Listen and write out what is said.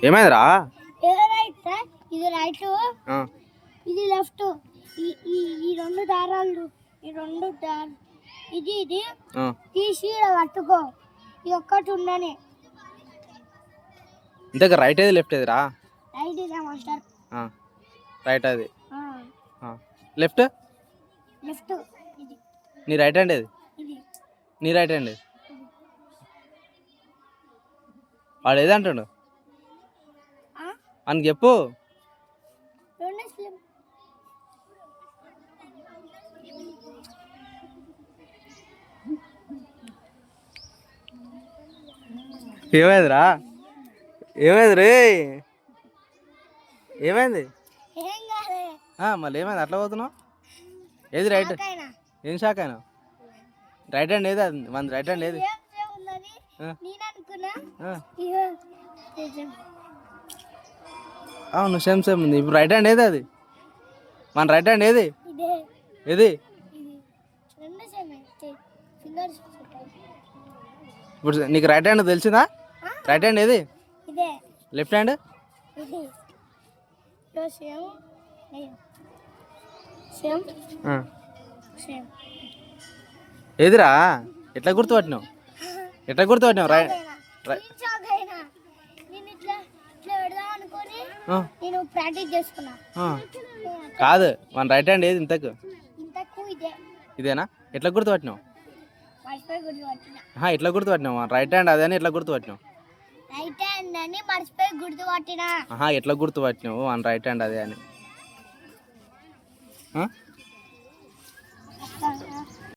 ఏమైందిరా? ఇది రైట్, ఇది లెఫ్ట్. ఈ రెండు దారాలు, ఇది తీసి పట్టుకో. ఇది ఒక్కటి ఉండని. ఇంతకు రైట్ ఏది లెఫ్ట్ ఏదిరా? రైట్ ఇదే మాస్టర్. రైట్ అది. లెఫ్ట్ లెఫ్ట్ ఇది. నీ రైట్ హ్యాండ్ ఏది? ఇది నీ రైట్ హ్యాండ్ ఏది? వాడు ఏది అంటాడు అని చెప్పు. ఏమైందిరా? ఏమైంది రే? ఏమైంది? మళ్ళీ ఏమైంది అట్లా పోతున్నావు? ఏది రైట్? ఏం షాక్ అయినా? రైట్ హ్యాండ్ ఏది? మన రైట్ హ్యాండ్ ఏది? అవును సేమ్ సేమ్ ఉంది. ఇప్పుడు రైట్ హ్యాండ్ ఏది అది? మన రైట్ హ్యాండ్ ఏది? ఏది? ఇప్పుడు నీకు రైట్ హ్యాండ్ తెలిసిందా? రైట్ హ్యాండ్ ఏది? లెఫ్ట్ హ్యాండ్ ఏదిరా? ఎట్లా గుర్తుపట్టినావు? ఎట్లా గుర్తుపట్టినావు? కాదు మన రైట్ హ్యాండ్ ఏది ఇంతకు? ఇదేనా? ఎట్లా గుర్తుపట్టినావు? ఎట్లా గుర్తుపట్టినావు? రైట్ హ్యాండ్ అదే అని ఎట్లా గుర్తుపట్టినావు? రైట్ హ్యాండ్ అని మర్చిపోయి గుర్తుపట్టినా. ఎట్లా గుర్తుపట్టినావు మన రైట్ హ్యాండ్ అదే అని?